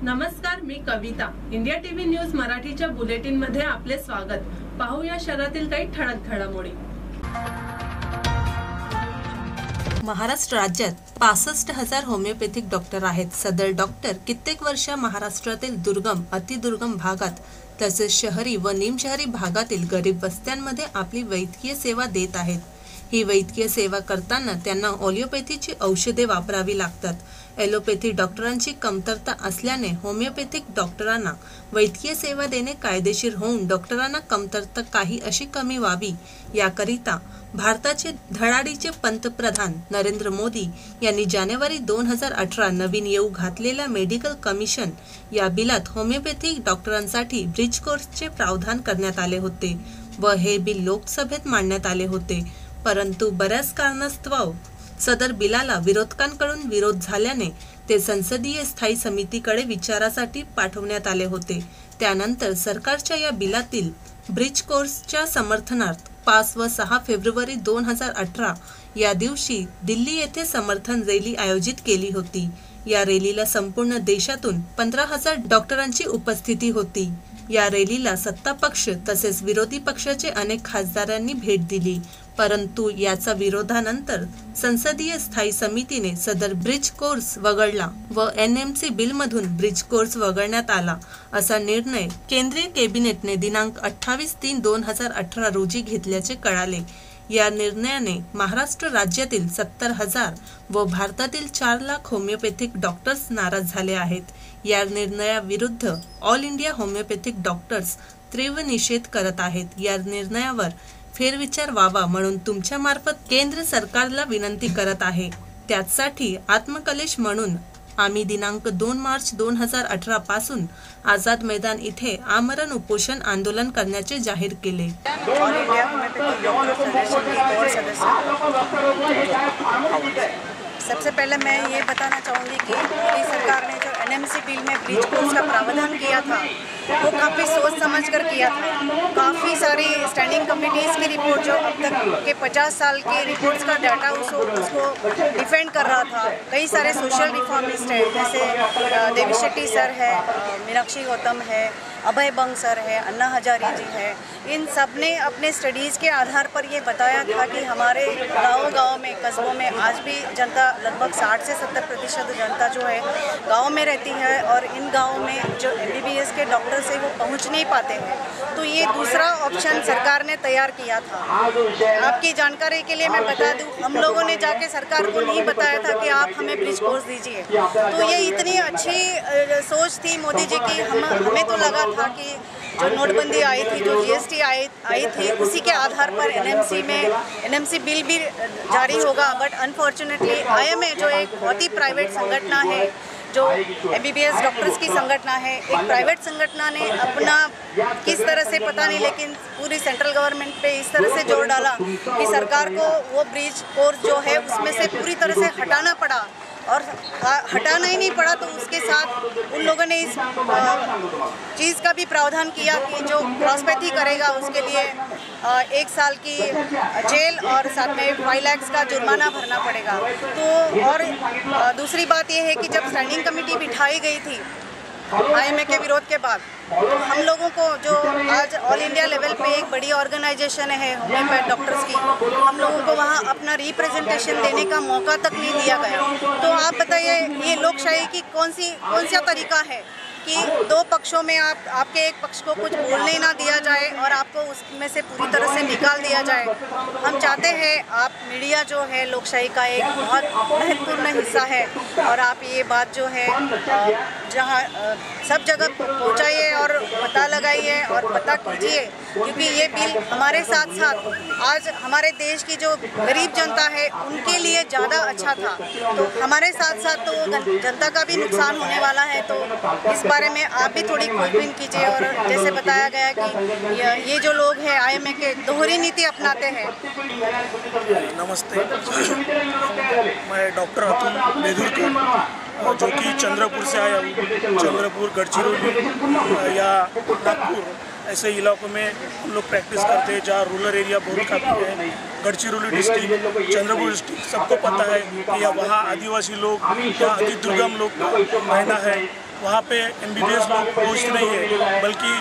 नमस्कार, मी कविता. India TV news मराठीच्या bulletin मध्ये आपले स्वागत. पाहूया शहरातील काही ठळक घडामोडी. महाराष्ट्र राज्यात 65,000 होमिओपॅथिक डॉक्टर आहेत. सदर डॉक्टर कित्येक वर्ष महाराष्ट्रातील दुर्गम, अतिदुर्गम भागात तसेच शहरी व निमशहरी भागातील गरीब वस्त्यांमध्ये आपली वैद्यकीय सेवा देत आहेत. ही वैद्यकीय सेवा करताना त्यांना होमिओपॅथीची औषधे वापरावी लागतात. ॲलोपॅथी डॉक्टरांची कमतरता असल्याने होमिओपॅथिक डॉक्टरांना वैद्यकीय सेवा देणे कायदेशीर होऊन डॉक्टरांना कमतरता काही अशी कमी व्हावी याकरिता भारताचे धडाडीचे पंतप्रधान नरेंद्र मोदी यांनी जानेवारी 2018 नवीन येऊ घातलेल्या मेडिकल कमिशन या बिलात होमिओपॅथिक डॉक्टरांसाठी ब्रिज कोर्सचे प्रावधान करण्यात आले होते व हे बिल लोकसभेत मांडण्यात आले होते. परंतु बऱ्याच कारणास्तव सदर बिलाला विरोधकांकडून विरोध झाल्याने ते संसदीय स्थायी समितीकडे विचारासाठी पाठवण्यात आले होते. त्यानंतर सरकारच्या या बिलातील ब्रिज कोर्सच्या समर्थनार्थ 5 व 6 फेब्रुवारी 2018 या दिवशी दिल्ली येथे समर्थन रॅली आयोजित केली होती. या रॅलीला संपूर्ण देशातून 15,000 डॉक्टरांची उपस्थिती होती. या रॅलीला सत्ता पक्ष तसेच विरोधी पक्षाचे अनेक खासदारांनी भेट दिली. परंतु याचा विरोधानंतर संसदीय स्थायी समितीने सदर ब्रिज कोर्स वगळला व NMC बिलमधून ब्रिज कोर्स वगळण्यात आला. असा निर्णय केंद्रीय कॅबिनेटने दिनांक 28/3/2018 रोजी घेतल्याचे कळाले. या निर्णयाने महाराष्ट्र राज्यातील 70,000 व भारतातील 4 लाख होमिओपॅथिक डॉक्टर्स नाराज झाले आहेत. या निर्णयाविरुद्ध ऑल इंडिया होमिओपॅथिक डॉक्टर्स तीव्र निषेध करत आहेत. या निर्णयावर फेरविचार व्हावा म्हणून तुमच्या मार्फत केंद्र सरकारला विनंती करत आहे. त्यासाठी आत्मकलेश म्हणून आम्ही दिनांक 2 मार्च 2018 पासून आझाद मैदान इथे आमरण उपोषण आंदोलन करण्याचे जाहीर केले. All India homeopathic doctor federation की और सदस्य। सबसे पहले मैं ये बताना चाहूँगी कि मोदी सरकार ने जो NMC बिल में ब्रिज कोर्स का प्रावधान किया था वो काफ़ी सोच समझ कर किया था। काफ़ी सारी स्टैंडिंग कमेटीज़ की रिपोर्ट जो अब तक के 50 साल की रिपोर्ट्स का डाटा उसको डिफेंड कर रहा था। कई सारे सोशल रिफॉर्मिस्ट हैं, जैसे देवी शेट्टी सर है, मीनाक्षी गौतम है, अभय बंग सर है, अन्ना हजारे जी है। इन सब ने अपने स्टडीज़ के आधार पर ये बताया था कि हमारे गांव-गांव में, कस्बों में आज भी जनता लगभग 60 से 70% जनता जो है गांव में रहती है और इन गाँव में जो MBBS के डॉक्टर से वो पहुंच नहीं पाते हैं। तो ये दूसरा ऑप्शन सरकार ने तैयार किया था। आपकी जानकारी के लिए मैं बता दूं, हम लोगों ने जाके सरकार को नहीं बताया था कि आप हमें ब्रिज कोर्स दीजिए। तो ये इतनी अच्छी सोच थी मोदी जी की। हमें तो लगा था कि जो नोटबंदी आई थी, जो GST आई थी, उसी के आधार पर NMC बिल भी जारी होगा। बट अनफॉर्चुनेटली IMA जो एक बहुत ही प्राइवेट संगठन है, जो MBBS डॉक्टर्स की संगठन है, एक प्राइवेट संगठन ने अपना किस तरह से पता नहीं, लेकिन पूरी सेंट्रल गवर्नमेंट पे इस तरह से जोर डाला कि सरकार को वो ब्रिज कोर्स जो है उसमें से पूरी तरह से हटाना पड़ा। और हटाना ही नहीं पड़ा तो उसके साथ उन लोगों ने इस चीज़ का भी प्रावधान किया कि जो क्रॉसपैथी करेगा उसके लिए 1 साल की जेल और साथ में 5 लाख का जुर्माना भरना पड़ेगा। तो और दूसरी बात यह है कि जब स्टैंडिंग कमेटी बिठाई गई थी IMA के विरोध के बाद, तो हम लोगों को जो आज ऑल इंडिया लेवल पे एक बड़ी ऑर्गेनाइजेशन है होम्योपैथ डॉक्टर्स की, हम लोगों को वहाँ अपना रिप्रेजेंटेशन देने का मौका तक नहीं दिया गया। तो आप बताइए, ये लोकशाही की कौन सा तरीका है कि 2 पक्षों में आपके एक पक्ष को कुछ बोलने ना दिया जाए और आपको उसमें से पूरी तरह से निकाल दिया जाए। हम चाहते हैं आप मीडिया जो है लोकशाही का एक बहुत महत्वपूर्ण हिस्सा है और आप ये बात जो है जहाँ सब जगह पहुँचाइए और पता लगाइए और पता कीजिए, क्योंकि ये बिल हमारे साथ साथ आज हमारे देश की जो गरीब जनता है उनके लिए ज़्यादा अच्छा था। तो हमारे साथ साथ तो जनता का भी नुकसान होने वाला है। तो इस बारे में आप भी थोड़ी खोजबीन कीजिए। और जैसे बताया गया कि ये जो लोग हैं IMA के दोहरी नीति अपनाते हैं। नमस्ते, मैं डॉक्टर अतुल बेदुरकर, जो कि चंद्रपुर से आया हूँ। चंद्रपुर, गढ़चिरौली या नागपुर ऐसे इलाकों में हम लोग प्रैक्टिस करते हैं जहाँ रूरल एरिया बहुत काफ़ी है। गढ़चिरौली डिस्ट्रिक्ट, चंद्रपुर डिस्ट्रिक्ट सबको पता है कि वहाँ आदिवासी लोग या अति दुर्गम लोग रहना है। वहाँ पे MBBS लोग पहुँचते नहीं है, बल्कि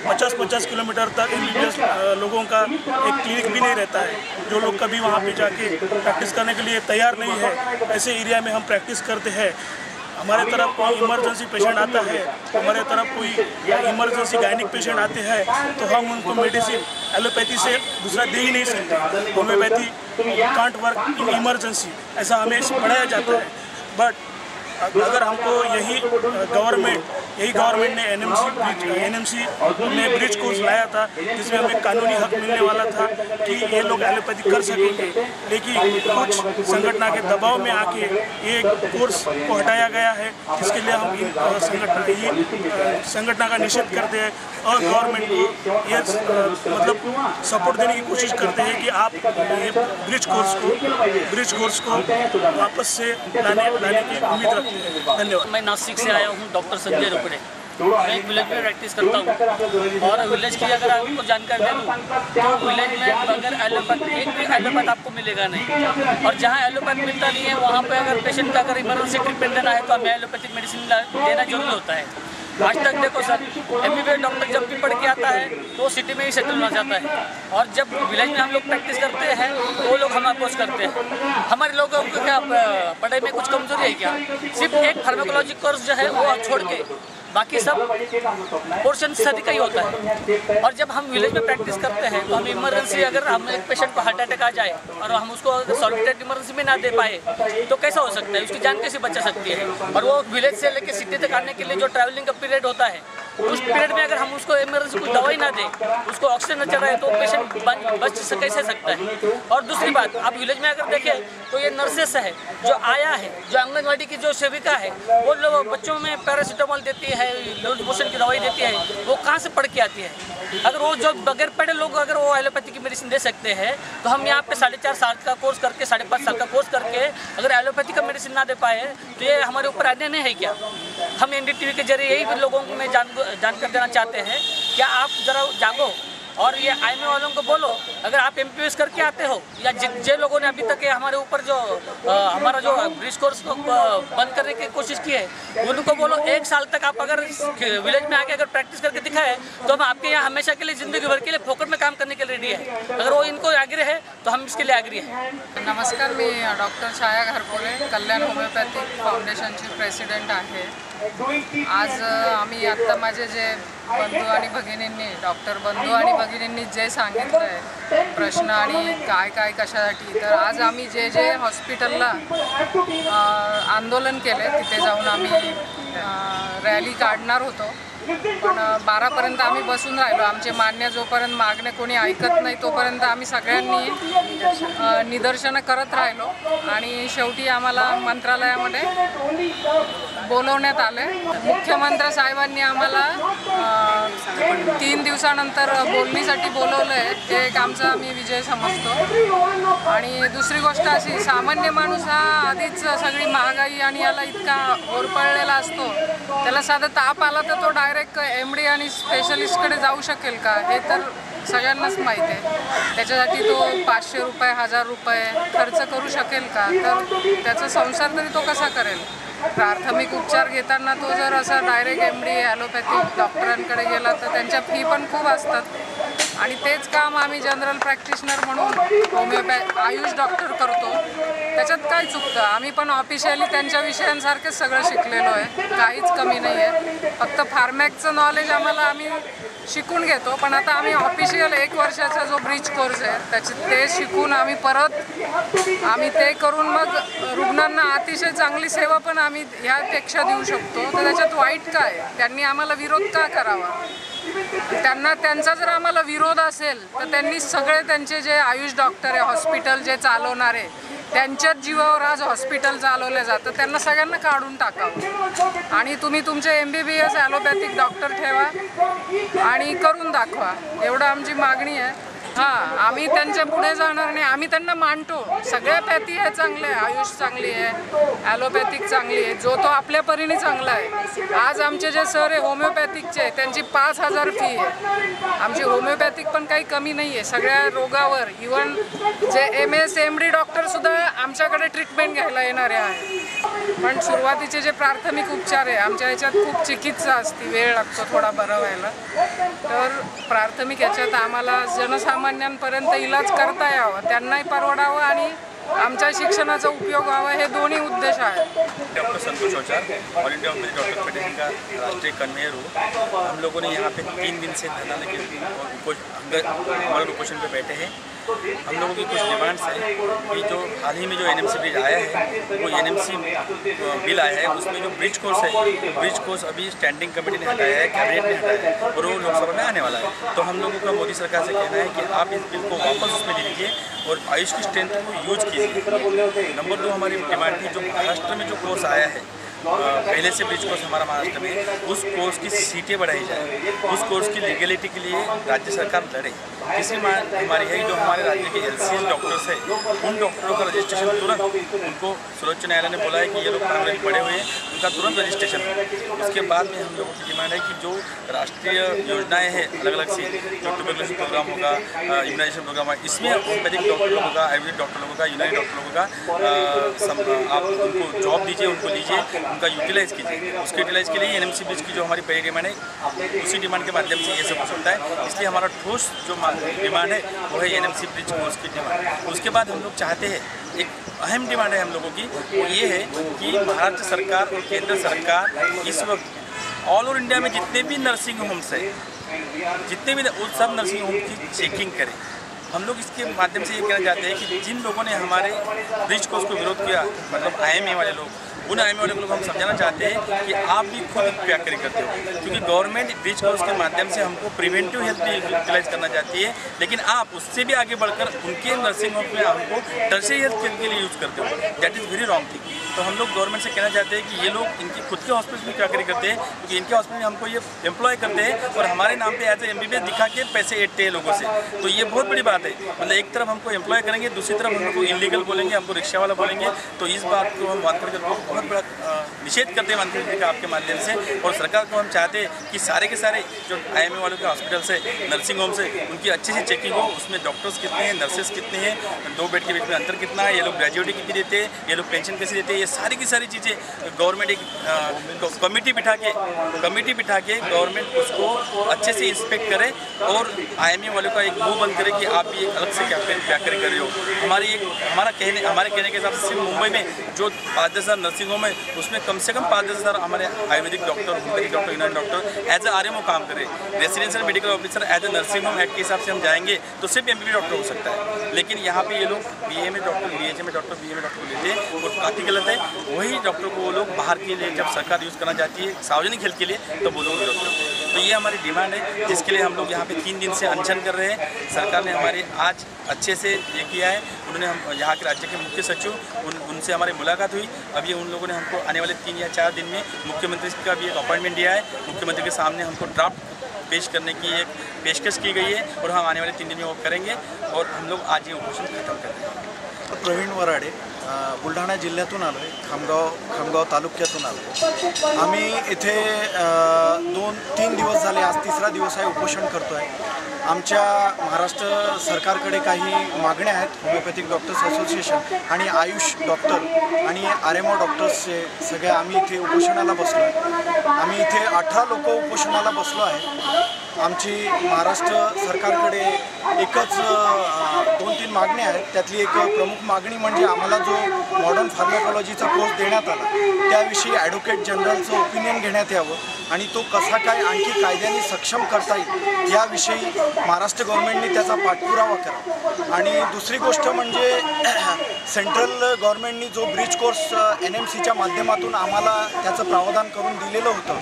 50-50 किलोमीटर तक MBBS लोगों का एक क्लिनिक भी नहीं रहता है। जो लोग कभी वहाँ पे जाके प्रैक्टिस करने के लिए तैयार नहीं है, ऐसे एरिया में हम प्रैक्टिस करते हैं। हमारे तरफ कोई इमरजेंसी पेशेंट आता है, हमारे तरफ कोई इमरजेंसी गायनिक पेशेंट आते हैं, तो हम उनको मेडिसिन एलोपैथी से दूसरा दे ही नहीं सकते। Homeopathy can't work in emergency, ऐसा हमें पढ़ाया जाता है। बट अगर हमको यही गवर्नमेंट ने NMC ने ब्रिज कोर्स लाया था, जिसमें हमें कानूनी हक मिलने वाला था कि ये लोग एलोपैथी कर सकेंगे, लेकिन कुछ संगठन के दबाव में आके ये कोर्स को हटाया गया है, जिसके लिए हम संगठन का निषेध करते हैं और गवर्नमेंट को ये मतलब सपोर्ट देने की कोशिश करते हैं कि आप ये ब्रिज कोर्स को वापस से लाने की उम्मीद रखते हैं। धन्यवाद। मैं नासिक से आया हूँ, डॉक्टर संजय रुपड़े। मैं एक विलेज में प्रैक्टिस करता हूँ और विलेज की अगर आपको जानकारी दे दूँ तो विलेज में अगर एक भी एलोपैथ आपको मिलेगा नहीं, और जहाँ एलोपैथ मिलता नहीं है वहाँ पे अगर पेशेंट का अगर इमरजेंसी ट्रीटमेंट देना है तो हमें एलोपैथिक मेडिसिन देना जरूरी होता है। आज तक देखो सर, MBBS डॉक्टर जब भी पढ़ के आता है तो सिटी में ही सेटल होना चाहता है, और जब विलेज में हम लोग प्रैक्टिस करते हैं तो वो लोग हमें अपोज करते हैं। हमारे लोगों को क्या पढ़ाई में कुछ कमजोरी है क्या? सिर्फ एक फार्माकोलॉजी कोर्स जो है वो छोड़ के बाकी सब पोर्शन स्टडी का ही होता है। और जब हम विलेज में प्रैक्टिस करते हैं तो हम इमरजेंसी, अगर हम एक पेशेंट को हार्ट अटैक आ जाए और हम उसको सॉलिटेड इमरजेंसी में ना दे पाए तो कैसा हो सकता है? उसकी जान कैसे बचा सकती है? और वो विलेज से लेकर सिटी तक आने के लिए जो ट्रैवलिंग का पीरियड होता है, उस पीरियड में अगर हम उसको इमरजेंसी कुछ दवाई ना दें, उसको ऑक्सीजन न चढ़ाए तो पेशेंट बच कैसे सकता है? और दूसरी बात, आप विलेज में अगर देखें तो ये नर्सेस है, जो आया है, जो आंगनवाड़ी की जो सेविका है, वो लोग बच्चों में पैरासीटामोल देती है, लूज मोशन की दवाई देती है, वो कहाँ से पढ़ के आती है? अगर वो जो बगैर पढ़े लोग अगर वो एलोपैथी की मेडिसिन दे सकते हैं तो हम यहाँ पे 4.5 साल का कोर्स करके 5.5 साल का कोर्स करके अगर एलोपैथी का मेडिसिन ना दे पाए तो ये हमारे ऊपर अन्याय नहीं है क्या? हम NDTV के जरिए यही लोगों को मैं जानकर देना चाहते हैं, क्या आप ज़रा जागो और ये आईएमए वालों को बोलो, अगर आप MBBS करके आते हो या जिन लोगों ने अभी तक हमारे ऊपर जो हमारा जो ब्रिज कोर्स को बंद करने की कोशिश की है, उनको बोलो 1 साल तक आप अगर विलेज में आके अगर प्रैक्टिस करके दिखाए तो हम आपके यहाँ हमेशा के लिए जिंदगी भर के लिए फोकट में काम करने के लिए रेडी है। अगर वो इनको आग्रह है तो हम इसके लिए आग्रह है। नमस्कार, मी डॉक्टर छाया घरपोरे, कल्याण होमिओपॅथिक फाउंडेशनची प्रेसिडेंट आहे। आज आम्ही आत्ता माझे जे बंधू आणि भगिनींनी, डॉक्टर बंधू आणि भगिनींनी जे सांगितलं आहे प्रश्न आणि काय काय कशासाठी, तर आज आम्ही जे हॉस्पिटलला आंदोलन केले तिथे जाऊन आम्ही रॅली काढणार होतो, पण 12पर्यंत आम्ही बसून राहिलो। आमचे मान्य जोपर्यंत मागणे कोणी ऐकत नाही तोपर्यंत आम्ही सगळ्यांनी निदर्शनं करत राहिलो आणि शेवटी आम्हाला मंत्रालयामध्ये बोलवण्यात आले। मुख्यमंत्री साहेबांनी आम्हाला 3 दिवसानंतर बोलणीसाठी बोलवलं आहे, ते एक आमचा आम्ही विजय समजतो। आणि दुसरी गोष्ट अशी, सामान्य माणूस हा आधीच सगळी महागाई आणि याला इतका ओरपळलेला असतो, त्याला साधा ताप आला तर तो डायरेक्ट MD आणि स्पेशलिस्टकडे जाऊ शकेल का? हे तर सगळ्यांनाच माहीत आहे। त्याच्यासाठी तो 500 रुपये 1000 रुपये खर्च करू शकेल का? तर त्याचा संसार तरी तो कसा करेल? प्राथमिक उपचार घेताना तो जर असा डायरेक्ट MD ॲलोपॅथिक डॉक्टरांकडे गेला तर त्यांच्या फी पण खूप असतात आणि तेच काम आम्ही जनरल प्रॅक्टिशनर म्हणून आयुष डॉक्टर करतो। त्याच्यात काय चुकतं? आम्ही पण ऑफिशियली त्यांच्या विषयांसारखेच सगळं शिकलेलो आहे, काहीच कमी नाही आहे। फक्त फार्मॅकचं नॉलेज आम्ही शिकून घेतो, पण आता आम्ही ऑफिशियल 1 वर्षाचा जो ब्रिज कोर्स आहे ते शिकून आम्ही ते करून मग रुग्णांना अतिशय चांगली सेवा पण आम्ही ह्यापेक्षा देऊ शकतो। तर त्याच्यात वाईट काय? त्यांनी आम्हाला विरोध का करावा? त्यांचा जर आम्हाला विरोध असेल तर त्यांनी सगळे त्यांचे जे आयुष डॉक्टर आहे, हॉस्पिटल जे चालवणारे, त्यांच्याच जीवावर आज हॉस्पिटल चालवले जातं, त्यांना सगळ्यांना काढून टाकावं आणि तुम्ही तुमचे MBBS ॲलोपॅथिक डॉक्टर ठेवा आणि करून दाखवा, एवढं आमची मागणी आहे। हां, आम्ही त्यांच्या पुढे जाणार नाही. आम्ही त्यांना मानतो. सगळ्या पॅथी आहे चांगल्या आहे. आयुष चांगली आहे, ॲलोपॅथिक चांगली आहे, जो तो आपल्या परीने चांगला आहे. आज आमचे जे सर आहे होमिओपॅथिकचे, त्यांची 5,000 फी आहे. आमची होमिओपॅथिक पण काही कमी नाही आहे सगळ्या रोगावर. इवन जे MS MD डॉक्टरसुद्धा आमच्याकडे ट्रीटमेंट घ्यायला येणारे आहेत. पण सुरुवातीचे जे प्राथमिक उपचार आहे आमच्या ह्याच्यात खूप चिकित्सा असते, वेळ लागतो थोडा बरं व्हायला. तर प्राथमिक ह्याच्यात आम्हाला जनसामान्यांपर्यंत इलाज करता यावा, त्यांनाही परवडावं आणि आमच्या शिक्षणाचा उपयोग व्हावा, हे दोन्ही उद्देश आहेत. Doctor Santosh Auchar, all India homeopathy doctor federation का राष्ट्रीय कन्वेयर हूँ। हम लोगों ने यहाँ पे 3 दिन से धरना लेके हमारे लोकेशन पे बैठे हैं। हम लोगों की कुछ डिमांड्स हैं कि जो हाल ही में जो NMC बिल आया है, वो NMC बिल आया है, उसमें जो ब्रिज कोर्स है, ब्रिज कोर्स अभी स्टैंडिंग कमेटी ने हटाया है, कैबिनेट ने हटाया है और वो लोकसभा में आने वाला है। तो हम लोगों का मोदी सरकार से कहना है कि आप इस बिल को वापस उसमें ले लीजिए और आयुष की स्ट्रेंथ को यूज कीजिए। नंबर 2 हमारी डिमांड थी, जो महाराष्ट्र में जो कोर्स आया है पहले से ब्रिज कोर्स हमारा महाराष्ट्र में, उस कोर्स की सीटें बढ़ाई जाए, उस कोर्स की लीगलिटी के लिए राज्य सरकार लड़े। तीसरी मांग हमारी है, जो हमारे राज्य के LCS डॉक्टर्स हैं, उन डॉक्टरों का रजिस्ट्रेशन तुरंत, उनको सर्वोच्च न्यायालय ने बोला है कि ये लोग कानून पड़े हुए हैं, उनका तुरंत रजिस्ट्रेशन हो। उसके बाद में हम लोगों की डिमांड है कि जो राष्ट्रीय योजनाएँ हैं अलग अलग सी, जो ट्यूबरकुलोसिस प्रोग्राम होगा, इम्यूनाइजेशन प्रोग्राम होगा, इसमें होम्योपैथिक डॉक्टर लोगों का, आयुर्वेदिक डॉक्टर लोगों का, यूनानी डॉक्टर लोगों का आप उनको जॉब दीजिए, उनको लीजिए, उनका यूटिलाइज़ कीजिए। उसके यूटिलाइज़ के लिए NMC ब्रिज की जो हमारी पहली डिमांड है, उसी डिमांड के माध्यम से ये सब हो सकता है। इसलिए हमारा ठोस जो डिमांड है वो है NMC ब्रिज कोर्स की डिमांड। उसके बाद हम लोग चाहते हैं, एक अहम डिमांड है हम लोगों की, वो ये है कि महाराष्ट्र सरकार और केंद्र सरकार इस वक्त ऑल ओवर इंडिया में जितने भी नर्सिंग होम्स हैं, जितने भी उन सब नर्सिंग होम की चेकिंग करें। हम लोग इसके माध्यम से ये कहना चाहते हैं कि जिन लोगों ने हमारे ब्रिज कोर्स को विरोध किया, मतलब IMA वाले लोग, उन IMA वाले लोग हम समझाना चाहते हैं कि आप भी खुद व्याख्या करते हो, क्योंकि गवर्नमेंट ब्रिज कोर्स के माध्यम से हमको प्रिवेंटिव हेल्थ भी यूटिलाइज करना चाहती है, लेकिन आप उससे भी आगे बढ़कर उनके नर्सिंग होम में हमको टर्शियरी हेल्थ केयर के लिए यूज़ करते हो। That is very wrong thing. तो हम लोग गवर्नमेंट से कहना चाहते हैं कि ये लोग इनकी खुद के हॉस्पिटल में व्याख्या करते हैं, क्योंकि इनके हॉस्पिटल में हमको ये एम्प्लॉय करते हैं और हमारे नाम पे एज ए MBBS दिखा के पैसे ऐंठते हैं लोगों से। तो ये बहुत बड़ी बात है, मतलब एक तरफ हमको एम्प्लॉय करेंगे, दूसरी तरफ हम लोग को इलीगल बोलेंगे, हमको रिक्शा वाला बोलेंगे। तो इस बात को हम वानखड़े को बहुत बड़ा निषेध करते हैं वानखड़े का आपके माध्यम से। और सरकार को हम चाहते हैं कि सारे के सारे जो IMA वालों के हॉस्पिटल से, नर्सिंग होम से, उनकी अच्छी सी चेकिंग हो, उसमें डॉक्टर्स कितने हैं, नर्सेस कितने हैं, 2 बेड के बीच में अंतर कितना है, ये लोग ग्रेजुएटी कितनी देते हैं, ये लोग पेंशन कैसे देते हैं, ये सारी की सारी चीज़ें गवर्नमेंट एक कमेटी बिठा के गवर्नमेंट उसको अच्छे से इंस्पेक्ट करे और IMA वालों का एक मुंह बंद करे कि आप ये अलग से क्या कर रहे हो। हमारे कहने के हिसाब से सिर्फ मुंबई में जो 5-10 हज़ार नर्सिंग होम है, उसमें कम से कम 5-10 हज़ार हमारे ayurvedic doctor, homoeopathic doctor, Unani doctor as a RMO काम करे। Residential medical officer as a nursing home act के हिसाब से हम जाएंगे तो सिर्फ MBBS डॉक्टर हो सकता है, लेकिन यहाँ पे ये लोग BA में डॉक्टर, BHA में डॉक्टर, BA में डॉक्टर लेते हैं और काफ़ी गलत है। वही डॉक्टर को वो लोग बाहर के लिए जब सरकार यूज़ करना चाहती है सार्वजनिक हेल्थ के लिए, तो वो लोग विरोध करते हैं। तो ये हमारी डिमांड है, जिसके लिए हम लोग यहाँ पे 3 दिन से अनशन कर रहे हैं। सरकार ने हमारे आज अच्छे से ये किया है, उन्होंने हम यहाँ के राज्य के मुख्य सचिव, उनसे हमारी मुलाकात हुई। अभी उन लोगों ने हमको आने वाले 3 या 4 दिन में मुख्यमंत्री का भी एक अपॉइंटमेंट दिया है। मुख्यमंत्री के सामने हमको ड्राफ्ट पेश करने की एक पेशकश की गई है और हम आने वाले 3 दिन में वो करेंगे और हम लोग आज ये उपोषण खत्म कर रहे हैं। प्रवीण वराडे, बुलढाणा जिल्ह्यातून आलो आहे, खामगाव तालुक्यातून आलो. आम्ही इथे 2-3 दिवस झाले, आज 3रा दिवस आहे, उपोषण करतो आहे. आमच्या महाराष्ट्र सरकारकडे काही मागण्या आहेत. होमिओपॅथिक डॉक्टर्स असोसिएशन आणि आयुष डॉक्टर आणि RMO डॉक्टर्सचे सगळे आम्ही इथे उपोषणाला बसलो आहे. आम्ही इथे 18 लोक उपोषणाला बसलो आहे. आमची महाराष्ट्र सरकारकडे एकच 2-3 मागण्या आहेत. त्यातली एक प्रमुख मागणी म्हणजे आम्हाला जो मॉडर्न फार्माकोलॉजीचा कोर्स देण्यात आला त्याविषयी ॲडव्होकेट जनरलचं ओपिनियन घेण्यात यावं आणि तो कसा काय आणखी कायद्याने सक्षम करता येईल याविषयी महाराष्ट्र गव्हर्नमेंटने त्याचा पाठपुरावा करावा. आणि दुसरी गोष्ट म्हणजे सेंट्रल गव्हर्नमेंटनी जो ब्रिज कोर्स NMCच्या माध्यमातून आम्हाला त्याचं प्रावधान करून दिलेलं होतं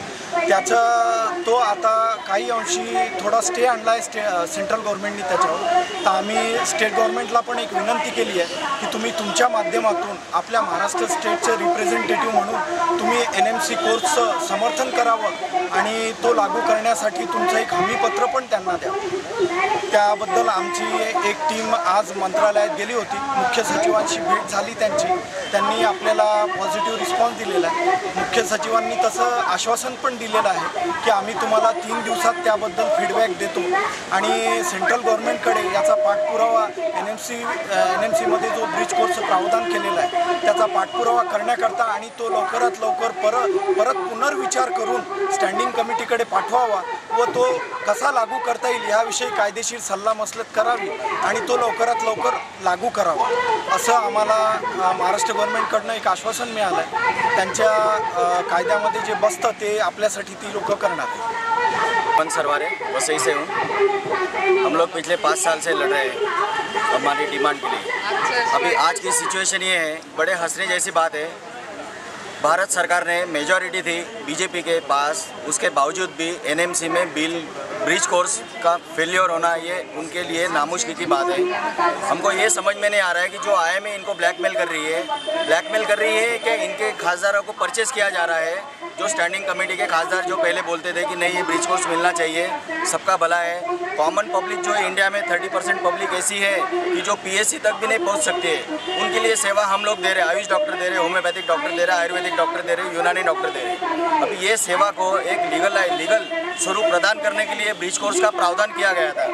त्याचा तो आता काही अंशी थोडा स्टे आणला आहे सेंट्रल गव्हर्नमेंटनी त्याच्यावर. तर आम्ही स्टेट गव्हर्नमेंटला पण एक विनंती केली आहे की तुम्ही तुमच्या माध्यमातून आपल्या महाराष्ट्र स्टेटचे रिप्रेझेंटेटिव्ह म्हणून तुम्ही NMC कोर्सचं समर्थन करावं आणि तो लागू करण्यासाठी तुमचं एक हमीपत्र पण त्यांना द्या. त्याबद्दल आमची एक टीम आज मंत्रालयात गेली होती. मुख्य सचिवांशी भेट झाली त्यांनी आपल्याला पॉझिटिव्ह रिस्पॉन्स दिलेला आहे. मुख्य सचिवांनी तसं आश्वासन पण दिलेलं आहे की आम्ही तुम्हाला 3 दिवसात त्याबद्दल फीडबॅक देतो आणि सेंट्रल गव्हर्नमेंटकडे याचा पाठपुरावा NMC मध्ये जो ब्रिज कोर्सचं प्रावधान केलेलं आहे त्याचा पाठपुरावा करण्याकरता आणि तो लवकरात लवकर परत पुनर्विचार करून स्टँडिंग कमिटीकडे पाठवावा व तो कसा लागू करता येईल याविषयी कायदेशीर सल्लामसलत करावी आणि तो लवकरात लवकर लागू करावा असं आम्हाला महाराष्ट्र गव्हर्नमेंटकडनं एक आश्वासन मिळालं आहे. त्यांच्या कायद्यामध्ये जे बसतं ते आपल्यासाठी ती लोक करणार आहेत. मन सरवारे वसई से हूँ. हम लोग पिछले 5 साल से लड़ रहे हैं हमारी डिमांड के लिए. अभी आज की सिचुएशन ये है, बड़े हंसने जैसी बात है. भारत सरकार ने मेजॉरिटी थी बीजेपी के पास, उसके बावजूद भी NMC में ब्रिज कोर्स का फेलियर होना ये उनके लिए नामुश्किल की बात है. हमको ये समझ में नहीं आ रहा है कि जो IMA इनको ब्लैकमेल कर रही है कि इनके खासदारों को परचेस किया जा रहा है. जो स्टैंडिंग कमेटी के खासदार जो पहले बोलते थे कि नहीं ये ब्रिज कोर्स मिलना चाहिए, सबका भला है. कॉमन पब्लिक जो इंडिया में 30% पब्लिक ऐसी है कि जो PSC तक भी नहीं पहुंच सकती है, उनके लिए सेवा हम लोग दे रहे हैं. आयुष डॉक्टर दे रहे, होम्योपैथिक डॉक्टर दे रहे, आयुर्वेदिक डॉक्टर दे रहे, यूनानी डॉक्टर दे रहे. अभी ये सेवा को एक लीगल स्वरूप प्रदान करने के लिए ब्रिज कोर्स का प्रावधान किया गया था,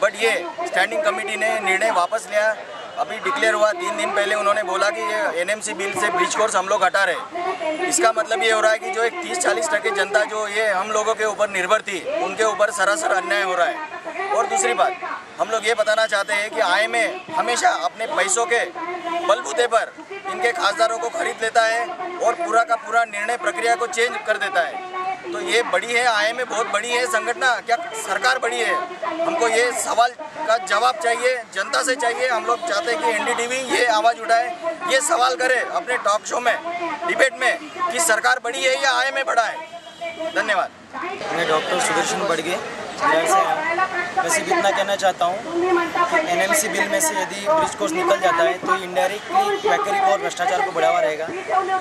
बट ये स्टैंडिंग कमेटी ने निर्णय वापस लिया. अभी डिक्लेयर हुआ 3 दिन पहले उन्होंने बोला कि ये NMC बिल से ब्रिज कोर्स हम लोग हटा रहे. इसका मतलब ये हो रहा है कि जो एक 30-40% जनता जो ये हम लोगों के ऊपर निर्भर थी, उनके ऊपर सरासर अन्याय हो रहा है. और दूसरी बात, हम लोग ये बताना चाहते हैं कि IMA हमेशा अपने पैसों के बलबूते पर इनके खासदारों को खरीद लेता है और पूरा का पूरा निर्णय प्रक्रिया को चेंज कर देता है. तो ये बड़ी है, IMA बहुत बड़ी है संगठन, क्या सरकार बड़ी है? हमको ये सवाल का जवाब चाहिए, जनता से चाहिए. हम लोग चाहते हैं कि NDTV ये आवाज़ उठाए, ये सवाल करे अपने टॉक शो में, डिबेट में कि सरकार बड़ी है या IMA बड़ा है. धन्यवाद. मैं डॉक्टर सुदर्शन बड़गे बिहार से हूँ. मैं सिर्फ इतना कहना चाहता हूँ कि NMC बिल में से यदि ब्रिज कोर्स निकल जाता है तो इनडायरेक्टली क्वैकरी को और भ्रष्टाचार को बढ़ावा रहेगा,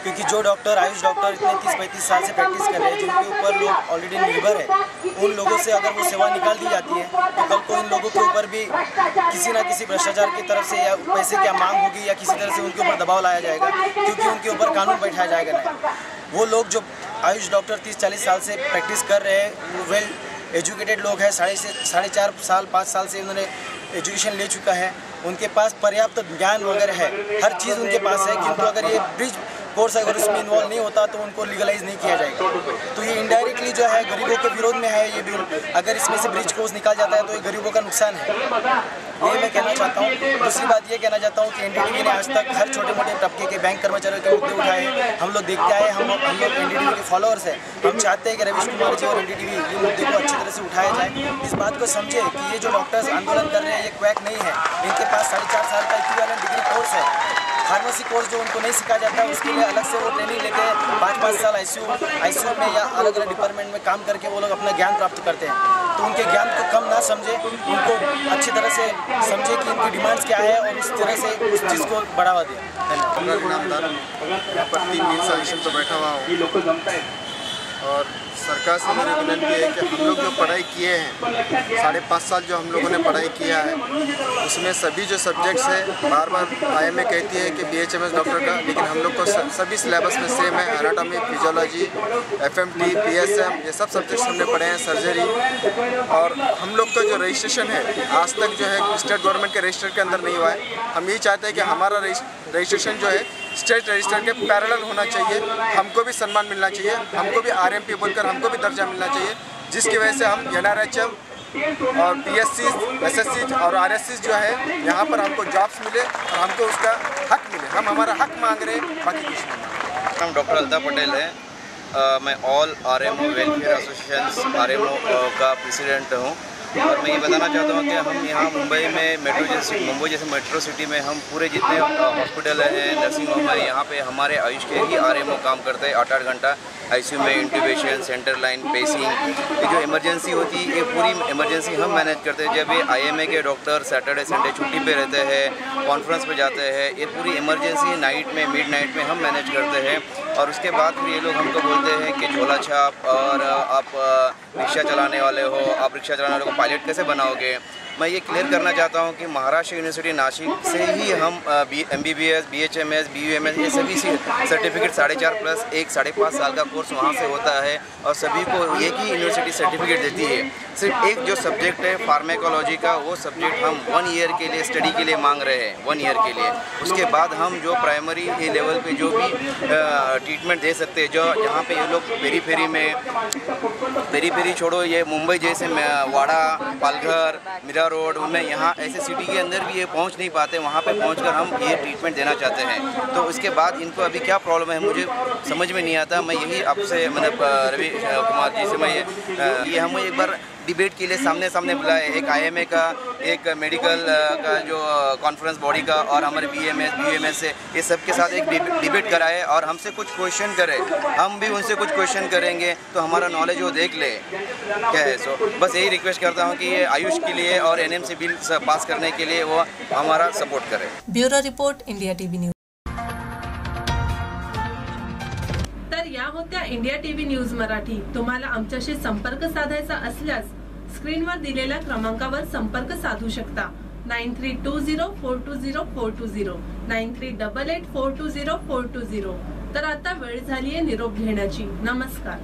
क्योंकि जो डॉक्टर आयुष डॉक्टर इतने 30-35 साल से प्रैक्टिस कर रहे हैं, जिनके ऊपर लोग ऑलरेडी निर्भर है, उन लोगों से अगर वो सेवा निकाल दी जाती है तो कल को इन लोगों के ऊपर भी किसी न किसी भ्रष्टाचार की तरफ से या पैसे की मांग होगी या किसी तरह से उनके ऊपर दबाव लाया जाएगा, क्योंकि उनके ऊपर कानून बैठाया जाएगा नहीं. वो लोग जो आयुष डॉक्टर 30-40 साल से प्रैक्टिस कर रहे हैं, वो वेल एजुकेटेड लोग हैं, 4.5 साल 5 साल से उन्होंने एजुकेशन ले चुका है, उनके पास पर्याप्त ज्ञान वगैरह है, हर चीज़ उनके पास है. किंतु अगर ये ब्रिज कोर्स अगर उसमें इन्वॉल्व नहीं होता तो उनको लीगलाइज नहीं किया जाएगा. तो ये इनडायरेक्टली जो है गरीबों के विरोध में है ये बिल. अगर इसमें से ब्रिज कोर्स निकाल जाता है तो ये गरीबों का नुकसान है, ये मैं कहना चाहता हूँ. दूसरी बात ये कहना चाहता हूँ कि NDTV ने आज तक हर छोटे मोटे तबके के बैंक कर्मचारियों के मुद्दे उठाए, हम लोग देखते आए, हम लोग NDTV के फॉलोअर्स हैं. हम चाहते हैं कि रवीश कुमार जी और NDTV ये मुद्दे को अच्छी तरह से उठाया जाए. इस बात को समझे कि ये जो डॉक्टर्स आंदोलन कर रहे हैं ये क्वैक नहीं है, इनके पास 4.5 साल का इक्विवेलेंट डिग्री कोर्स है. फार्मेसी कोर्स जो उनको नहीं सिखाया जाता है उसके लिए अलग से वो ट्रेनिंग लेके 5-5 साल ICU में या अलग अलग डिपार्टमेंट में काम करके वो लोग अपना ज्ञान प्राप्त करते हैं. तो उनके ज्ञान को कम ना समझे, उनको अच्छी तरह से समझे कि इनकी डिमांड्स क्या है और उस तरह से उस चीज़ को बढ़ावा दें. नामदार यहाँ पर 3 दिन से आयोजन पर बैठा हुआ हूँ और सरकार से मेरी विनती है कि हम लोग जो पढ़ाई किए हैं 5.5 साल जो हम लोगों ने पढ़ाई किया है उसमें सभी जो सब्जेक्ट्स है बार IMA कहती है कि BHMS डॉक्टर का, लेकिन हम लोग को सभी सिलेबस में सेम है. एनाटॉमी, फिजियोलॉजी, FMT, PSM ये सब सब्जेक्ट्स हमने पढ़े हैं, सर्जरी. और हम लोग का जो रजिस्ट्रेशन है आज तक जो है स्टेट गवर्नमेंट के रजिस्टर के अंदर नहीं हुआ है. हम यही चाहते हैं कि हमारा रजिस्ट्रेशन जो है स्टेट रजिस्टर के पैरेलल होना चाहिए. हमको भी सम्मान मिलना चाहिए, हमको भी RMP बोलकर हमको भी दर्जा मिलना चाहिए, जिसकी वजह से हम NRHM और PSC, SSC और RSC जो है यहाँ पर हमको जॉब्स मिले और हमको उसका हक मिले. हम हमारा हक मांग रहे हैं, बाकी कुछ नहीं. नाम डॉक्टर अल्ताफ पटेल है. मैं all RMO welfare association RMO का प्रेसिडेंट हूँ. और मैं ये बताना चाहता हूँ कि हम यहाँ मुंबई में मुंबई जैसे मेट्रो सिटी में हम पूरे जितने हॉस्पिटल हैं, नर्सिंग होम है, यहाँ पे हमारे आयुष के ही RMO काम करते हैं 8-8 घंटा. आईसीयू में इंट्यूबेशन, सेंटर लाइन, पेसिंग, ये जो इमरजेंसी होती है ये पूरी इमरजेंसी हम मैनेज करते हैं। जब ये IMA के डॉक्टर सैटरडे संडे छुट्टी पे रहते हैं, कॉन्फ्रेंस पे जाते हैं, ये पूरी इमरजेंसी नाइट में, मिडनाइट में हम मैनेज करते हैं। और उसके बाद फिर ये लोग हमको बोलते हैं कि झोला छाप और आप रिक्शा चलाने वाले हो, आप रिक्शा चलाने वाले को पायलट कैसे बनाओगे। मैं ये क्लियर करना चाहता हूँ कि महाराष्ट्र यूनिवर्सिटी नासिक से ही हम MBBS, BHMS, BUMS ये सभी सर्टिफिकेट 4.5 प्लस 1 5.5 साल का कोर्स वहाँ से होता है और सभी को एक ही यूनिवर्सिटी सर्टिफिकेट देती है। सिर्फ एक जो सब्जेक्ट है फार्मेकोलॉजी का, वो सब्जेक्ट हम 1 ईयर के लिए स्टडी के लिए मांग रहे हैं, 1 ईयर के लिए। उसके बाद हम जो प्राइमरी लेवल पे जो भी ट्रीटमेंट दे सकते हैं, जो जहाँ पे ये लोग पेरी छोड़ो, ये मुंबई जैसे वाड़ा, पालघर, मीरा रोड में, यहाँ ऐसे सिटी के अंदर भी ये पहुँच नहीं पाते, वहाँ पे पहुँचकर हम ये ट्रीटमेंट देना चाहते हैं। तो उसके बाद इनको अभी क्या प्रॉब्लम है मुझे समझ में नहीं आता। मैं यही आपसे मतलब रवि कुमार जी से मैं ये हम एक बार डिबेट के लिए सामने बुलाए, एक IMA का, एक मेडिकल का जो कॉन्फ्रेंस बॉडी का और हमारे BUMS से ये सब के साथ एक डिबेट कराए और हमसे कुछ क्वेश्चन करे, हम भी उनसे कुछ क्वेश्चन करेंगे तो हमारा नॉलेज वो देख ले क्या है। सो बस यही रिक्वेस्ट करता हूँ कि ये आयुष के लिए और NMC बिल पास करने के लिए वो हमारा सपोर्ट करे। Bureau report, India TV news. तर या होत्या इंडिया TV न्यूज मराठी। तुम्हाला आमच्याशी संपर्क साधायचा असल्यास स्क्रीनवर दिलेल्या क्रमांकावर संपर्क साधू शकता। 9320420420, 9388420420। तर आता वेळ झालीये निरोप घेण्याची। नमस्कार।